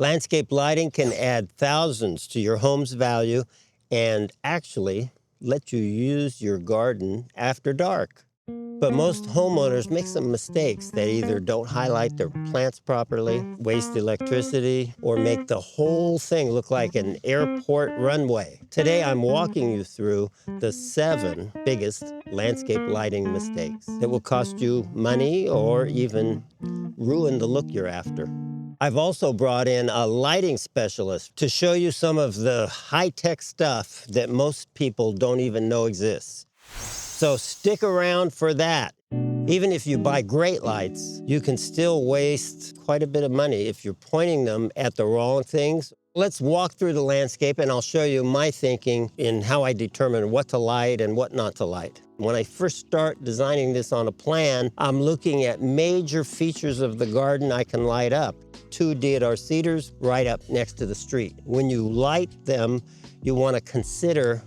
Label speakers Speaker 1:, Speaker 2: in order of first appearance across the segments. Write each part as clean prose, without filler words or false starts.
Speaker 1: Landscape lighting can add thousands to your home's value and actually let you use your garden after dark. But most homeowners make some mistakes. They either don't highlight their plants properly, waste electricity, or make the whole thing look like an airport runway. Today, I'm walking you through the 7 biggest landscape lighting mistakes that will cost you money or even ruin the look you're after. I've also brought in a lighting specialist to show you some of the high-tech stuff that most people don't even know exists. So stick around for that. Even if you buy great lights, you can still waste quite a bit of money if you're pointing them at the wrong things. Let's walk through the landscape and I'll show you my thinking in how I determine what to light and what not to light. When I first start designing this on a plan, I'm looking at major features of the garden I can light up. 2 deodar cedars right up next to the street. When you light them, you want to consider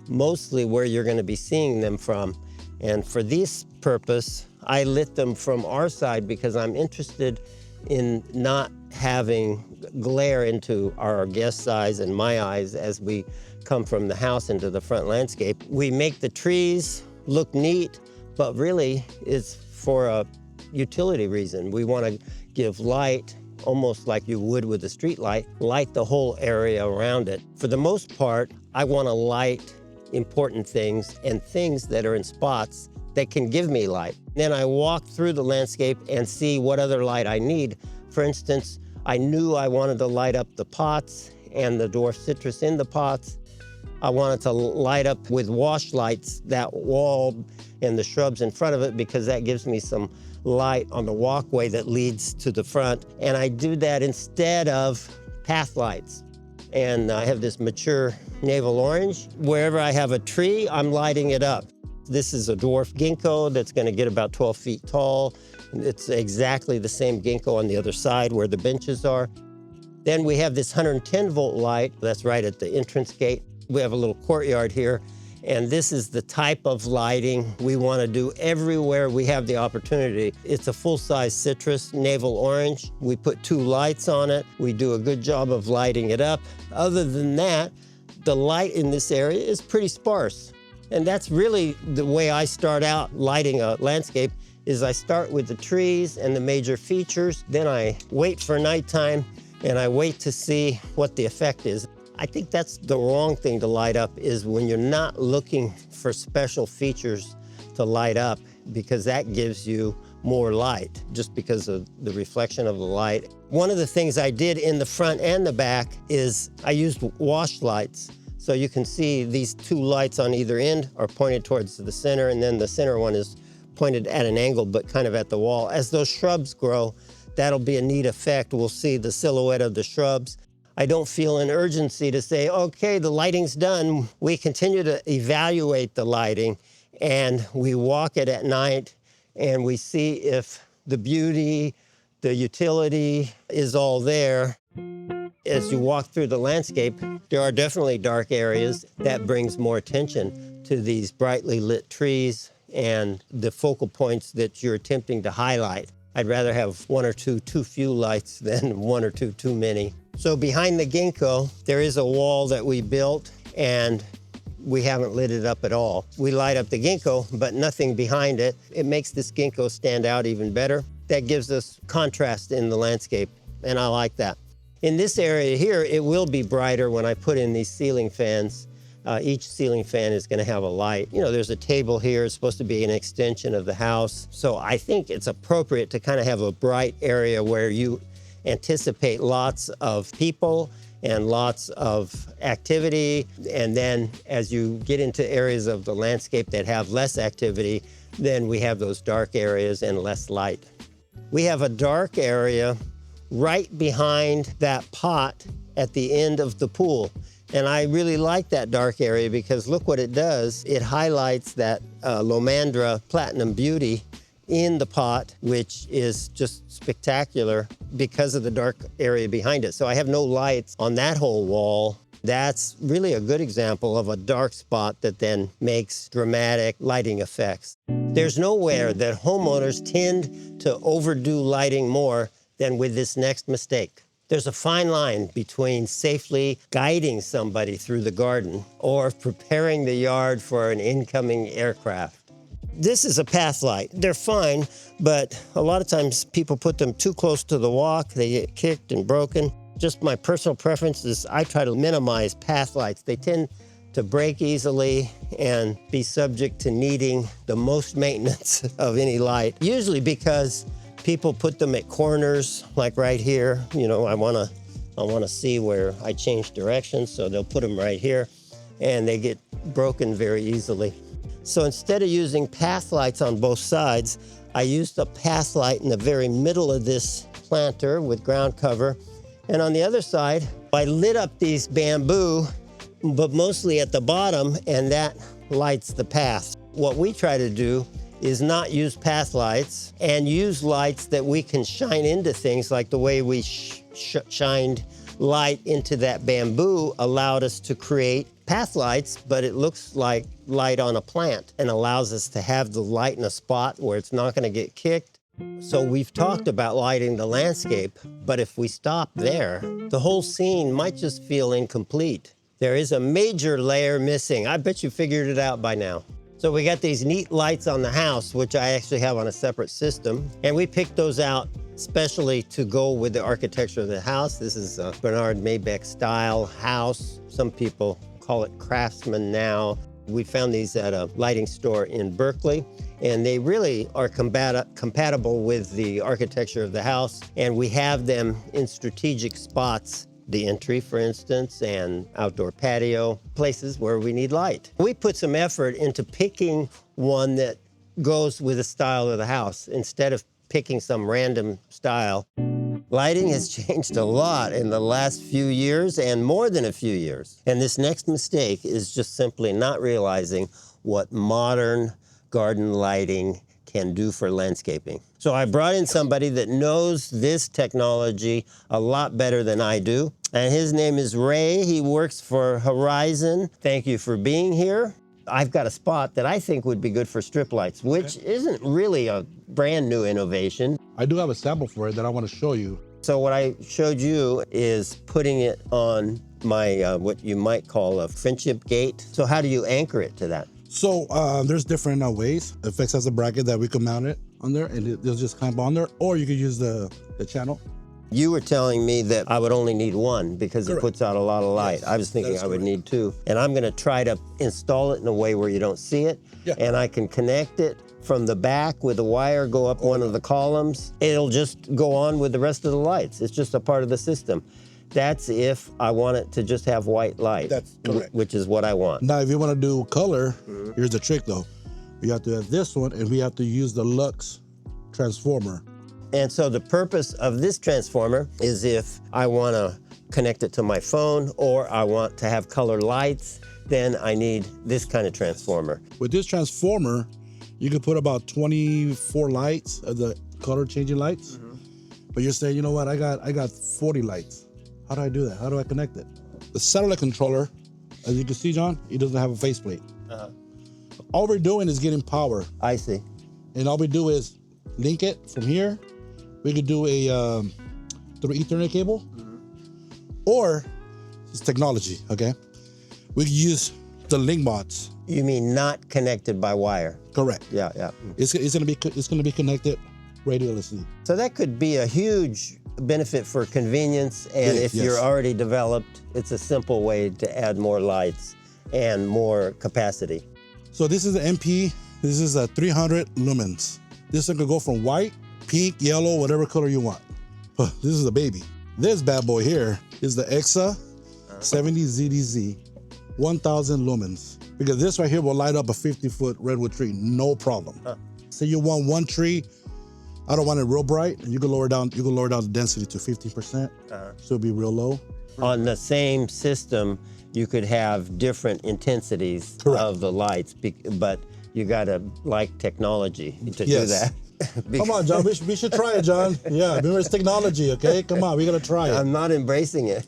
Speaker 1: mostly where you're going to be seeing them from. And for this purpose, I lit them from our side because I'm interested in not having glare into our guest's eyes and my eyes as we come from the house into the front landscape. We make the trees look neat, but really it's for a utility reason. We want to give light almost like you would with a street light the whole area around it. For the most part, I want to light important things and things that are in spots that can give me light. Then I walk through the landscape and see what other light I need. For instance, I knew I wanted to light up the pots and the dwarf citrus in the pots. I wanted to light up with wash lights that wall and the shrubs in front of it because that gives me some light on the walkway that leads to the front. And I do that instead of path lights. And I have this mature navel orange. Wherever I have a tree, I'm lighting it up. This is a dwarf ginkgo that's going to get about 12 feet tall. It's exactly the same ginkgo on the other side where the benches are. Then we have this 110-volt light that's right at the entrance gate. We have a little courtyard here, and this is the type of lighting we want to do everywhere we have the opportunity. It's a full-size citrus navel orange. We put 2 lights on it. We do a good job of lighting it up. Other than that, the light in this area is pretty sparse. And that's really the way I start out lighting a landscape, is I start with the trees and the major features, then I wait for nighttime, and I wait to see what the effect is. I think that's the wrong thing to light up, is when you're not looking for special features to light up, because that gives you more light just because of the reflection of the light. One of the things I did in the front and the back is I used wash lights. So you can see these 2 lights on either end are pointed towards the center, and then the center one is pointed at an angle, but kind of at the wall. As those shrubs grow, that'll be a neat effect. We'll see the silhouette of the shrubs. I don't feel an urgency to say, okay, the lighting's done. We continue to evaluate the lighting, and we walk it at night, and we see if the beauty, the utility is all there. As you walk through the landscape, there are definitely dark areas. That brings more attention to these brightly lit trees and the focal points that you're attempting to highlight. I'd rather have 1 or 2 too few lights than 1 or 2 too many. So behind the ginkgo, there is a wall that we built, and we haven't lit it up at all. We light up the ginkgo, but nothing behind it. It makes this ginkgo stand out even better. That gives us contrast in the landscape, and I like that. In this area here, it will be brighter when I put in these ceiling fans. Each ceiling fan is going to have a light. You know, there's a table here. It's supposed to be an extension of the house. So I think it's appropriate to kind of have a bright area where you anticipate lots of people and lots of activity. And then as you get into areas of the landscape that have less activity, then we have those dark areas and less light. We have a dark area right behind that pot at the end of the pool. And I really like that dark area because look what it does. It highlights that Lomandra Platinum Beauty in the pot, which is just spectacular because of the dark area behind it. So I have no lights on that whole wall. That's really a good example of a dark spot that then makes dramatic lighting effects. There's nowhere that homeowners tend to overdo lighting more than with this next mistake. There's a fine line between safely guiding somebody through the garden or preparing the yard for an incoming aircraft. This is a path light. They're fine, but a lot of times people put them too close to the walk. They get kicked and broken. Just my personal preference is I try to minimize path lights. They tend to break easily and be subject to needing the most maintenance of any light, usually because people put them at corners, like right here. You know, I wanna see where I change directions, so they'll put them right here, and they get broken very easily. So instead of using path lights on both sides, I used a path light in the very middle of this planter with ground cover. And on the other side, I lit up these bamboo, but mostly at the bottom, and that lights the path. What we try to do is not use path lights and use lights that we can shine into things, like the way we shined light into that bamboo allowed us to create path lights, but it looks like light on a plant and allows us to have the light in a spot where it's not going to get kicked. So we've talked about lighting the landscape, but if we stop there, the whole scene might just feel incomplete. There is a major layer missing. I bet you figured it out by now. So we got these neat lights on the house, which I actually have on a separate system, and we picked those out especially to go with the architecture of the house. This is a Bernard Maybeck style house. Some people call it Craftsman now. We found these at a lighting store in Berkeley, and they really are compatible with the architecture of the house, and we have them in strategic spots, the entry, for instance, and outdoor patio, places where we need light. We put some effort into picking one that goes with the style of the house instead of picking some random style. Lighting has changed a lot in the last few years, and more than a few years. And this next mistake is just simply not realizing what modern garden lighting can do for landscaping. So I brought in somebody that knows this technology a lot better than I do, and his name is Ray. He works for Horizon. Thank you for being here. I've got a spot that I think would be good for strip lights, which isn't really a brand new innovation.
Speaker 2: I do have a sample for it that I want to show you.
Speaker 1: So what I showed you is putting it on my, what you might call a friendship gate. So how do you anchor it to that?
Speaker 2: So there's different ways. FX has a bracket that we can mount it on there, and it'll just clamp on there, or you could use the channel.
Speaker 1: You were telling me that I would only need one because
Speaker 2: Correct.
Speaker 1: It puts out a lot of light.
Speaker 2: Yes,
Speaker 1: I was thinking I would
Speaker 2: correct.
Speaker 1: need two. And I'm gonna try to install it in a way where you don't see it.
Speaker 2: Yeah.
Speaker 1: And I can connect it from the back with a wire, go up one of the columns. It'll just go on with the rest of the lights. It's just a part of the system. That's if I want it to just have white light.
Speaker 2: That's correct.
Speaker 1: Which is what I want.
Speaker 2: Now, if you want to do color, here's the trick though. We have to have this one, and we have to use the Lux transformer.
Speaker 1: And so the purpose of this transformer is if I want to connect it to my phone or I want to have color lights, then I need this kind of transformer.
Speaker 2: With this transformer, you can put about 24 lights of the color changing lights. But you're saying, you know what, I got 40 lights. How do I do that? How do I connect it? The satellite controller, as you can see, John, it doesn't have a faceplate. All we're doing is getting power.
Speaker 1: I see.
Speaker 2: And all we do is link it from here. We could do a through Ethernet cable, or it's technology, okay? We could use the link mods.
Speaker 1: You mean not connected by wire?
Speaker 2: Correct.
Speaker 1: Yeah, yeah.
Speaker 2: It's gonna be connected radiolessly.
Speaker 1: So that could be a huge benefit for convenience, and if
Speaker 2: Yes.
Speaker 1: you're already developed, it's a simple way to add more lights and more capacity.
Speaker 2: So this is the MP. This is a 300 lumens. This one could go from white, pink, yellow, whatever color you want. This is a baby. This bad boy here is the EXA 70 ZDZ, 1000 lumens. Because this right here will light up a 50-foot redwood tree, no problem. So you want one tree, I don't want it real bright, and you can lower down the density to 15%, so it'll be real low.
Speaker 1: On the same system, you could have different intensities
Speaker 2: Correct.
Speaker 1: of the lights, but you gotta like technology to do
Speaker 2: Yes.
Speaker 1: that.
Speaker 2: Come on, John, we should try it, John. Yeah, remember it's technology, okay? Come on, we gotta try it.
Speaker 1: I'm not embracing it.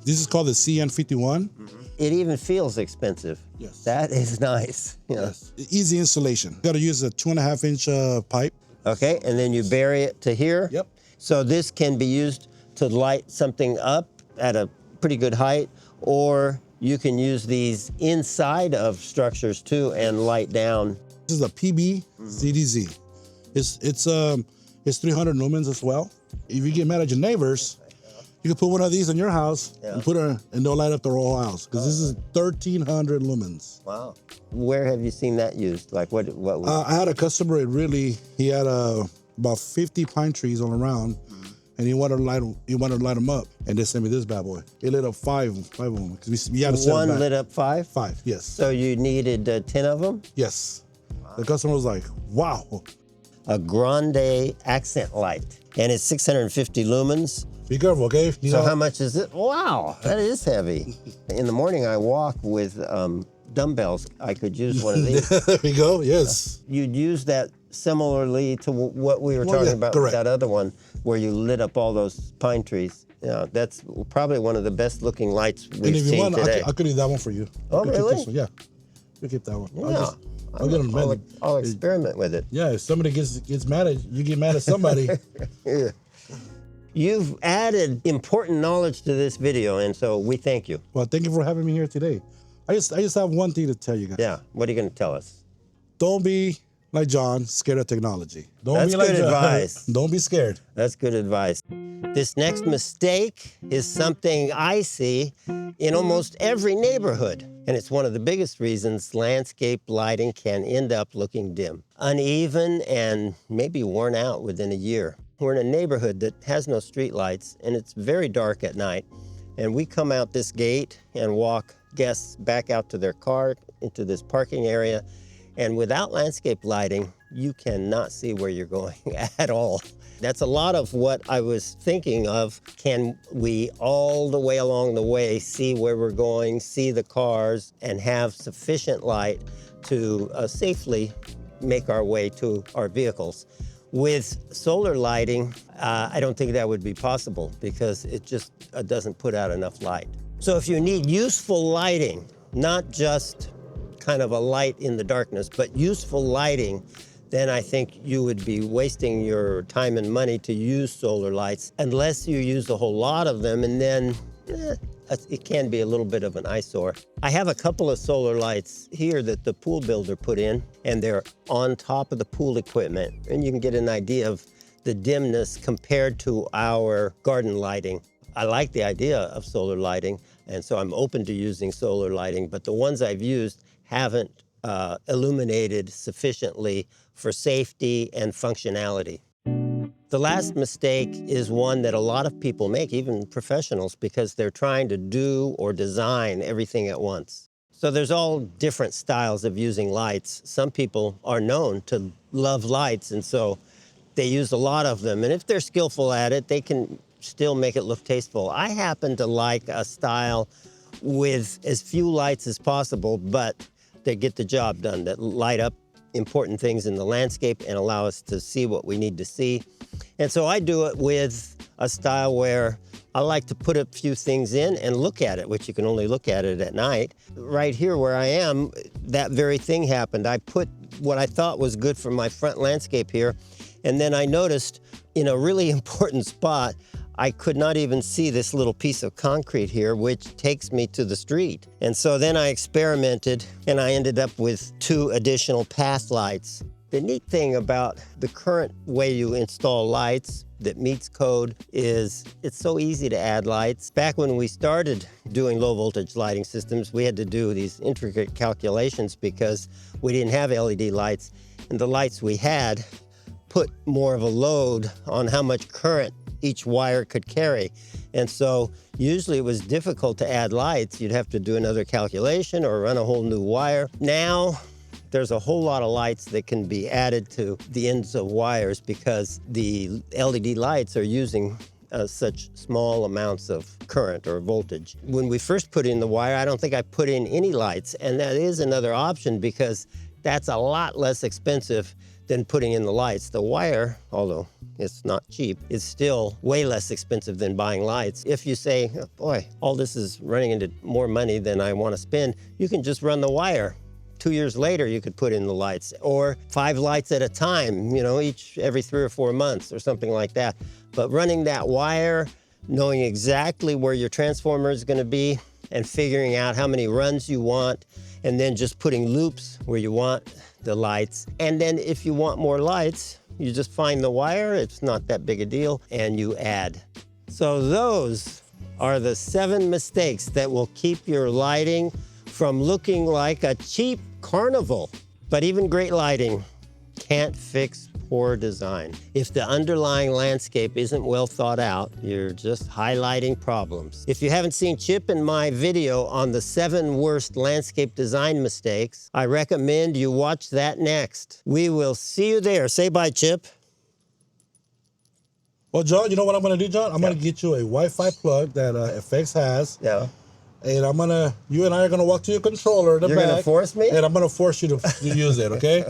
Speaker 2: This is called the CN51.
Speaker 1: It even feels expensive.
Speaker 2: Yes.
Speaker 1: That is nice. Yeah.
Speaker 2: Yes. Easy installation. You gotta use a 2.5-inch pipe.
Speaker 1: Okay, and then you bury it to here.
Speaker 2: Yep.
Speaker 1: So this can be used to light something up at a pretty good height, or you can use these inside of structures too and light down.
Speaker 2: This is a PB ZDZ. It's 300 lumens as well. If you get mad at your neighbors, you can put one of these in your house and put it, and they'll light up the whole house, because this is 1,300 lumens.
Speaker 1: Wow. Where have you seen that used? Like what
Speaker 2: I had a customer, he had about 50 pine trees all around, and he wanted to light them up, and they sent me this bad boy. It lit up five of them. We had to set
Speaker 1: one
Speaker 2: them back.
Speaker 1: lit up 5?
Speaker 2: 5, yes.
Speaker 1: So you needed 10 of them?
Speaker 2: Yes. Wow. The customer was like, wow.
Speaker 1: A grande accent light, and it's 650 lumens.
Speaker 2: Be careful, okay?
Speaker 1: So how much is it? Wow, that is heavy. In the morning, I walk with dumbbells. I could use one of these.
Speaker 2: There we go, yes.
Speaker 1: You'd use that similarly to what we were talking about with that other one, where you lit up all those pine trees. Yeah, that's probably one of the best looking lights we've seen today.
Speaker 2: I could leave that one for you.
Speaker 1: Oh, really?
Speaker 2: Keep this one. Yeah, you keep that one.
Speaker 1: Yeah.
Speaker 2: I'll get them.
Speaker 1: I'll experiment with it.
Speaker 2: Yeah, if somebody gets mad at you, get mad at somebody.
Speaker 1: Yeah. You've added important knowledge to this video, and so we thank you.
Speaker 2: Well, thank you for having me here today. I just have one thing to tell you guys.
Speaker 1: Yeah, what are you going to tell us?
Speaker 2: Don't be like John, scared of technology.
Speaker 1: That's good advice.
Speaker 2: Don't be scared.
Speaker 1: That's good advice. This next mistake is something I see in almost every neighborhood, and it's one of the biggest reasons landscape lighting can end up looking dim, uneven, and maybe worn out within a year. We're in a neighborhood that has no street lights, and it's very dark at night, and we come out this gate and walk guests back out to their car, into this parking area, and without landscape lighting, you cannot see where you're going at all. That's a lot of what I was thinking of. Can we all the way along the way see where we're going, see the cars, and have sufficient light to safely make our way to our vehicles? With solar lighting, I don't think that would be possible, because it just doesn't put out enough light. So if you need useful lighting, not just kind of a light in the darkness, but useful lighting, then I think you would be wasting your time and money to use solar lights, unless you use a whole lot of them, and then it can be a little bit of an eyesore. I have a couple of solar lights here that the pool builder put in, and they're on top of the pool equipment, and you can get an idea of the dimness compared to our garden lighting. I like the idea of solar lighting, and so I'm open to using solar lighting, but the ones I've used haven't illuminated sufficiently for safety and functionality. The last mistake is one that a lot of people make, even professionals, because they're trying to do or design everything at once. So there's all different styles of using lights. Some people are known to love lights, and so they use a lot of them. And if they're skillful at it, they can still make it look tasteful. I happen to like a style with as few lights as possible, but they get the job done, that light up important things in the landscape and allow us to see what we need to see. And so I do it with a style where I like to put a few things in and look at it, which you can only look at it at night. Right here where I am, that very thing happened. I put what I thought was good for my front landscape here, and then I noticed in a really important spot, I could not even see this little piece of concrete here, which takes me to the street. And so then I experimented, and I ended up with 2 additional path lights. The neat thing about the current way you install lights that meets code is it's so easy to add lights. Back when we started doing low voltage lighting systems, we had to do these intricate calculations because we didn't have LED lights, and the lights we had put more of a load on how much current each wire could carry. And so usually it was difficult to add lights. You'd have to do another calculation or run a whole new wire. Now, there's a whole lot of lights that can be added to the ends of wires because the LED lights are using such small amounts of current or voltage. When we first put in the wire, I don't think I put in any lights, and that is another option because that's a lot less expensive than putting in the lights. The wire, although it's not cheap, is still way less expensive than buying lights. If you say, oh, boy, all this is running into more money than I want to spend, you can just run the wire. 2 years later, you could put in the lights, or 5 lights at a time, you know, each every 3 or 4 months or something like that. But running that wire knowing exactly where your transformer is going to be and figuring out how many runs you want, and then just putting loops where you want the lights. And then if you want more lights, you just find the wire, it's not that big a deal, and you add. So those are the 7 mistakes that will keep your lighting from looking like a cheap carnival. But even great lighting can't fix poor design. If the underlying landscape isn't well thought out, you're just highlighting problems. If you haven't seen Chip and my video on the 7 worst landscape design mistakes, I recommend you watch that next. We will see you there. Say bye, Chip.
Speaker 2: Well, John, you know what I'm gonna do, John? I'm gonna get you a Wi-Fi plug that FX has.
Speaker 1: Yeah.
Speaker 2: And you and I are gonna walk to your controller in the back.
Speaker 1: You're gonna force me?
Speaker 2: And I'm gonna force you to use it, okay?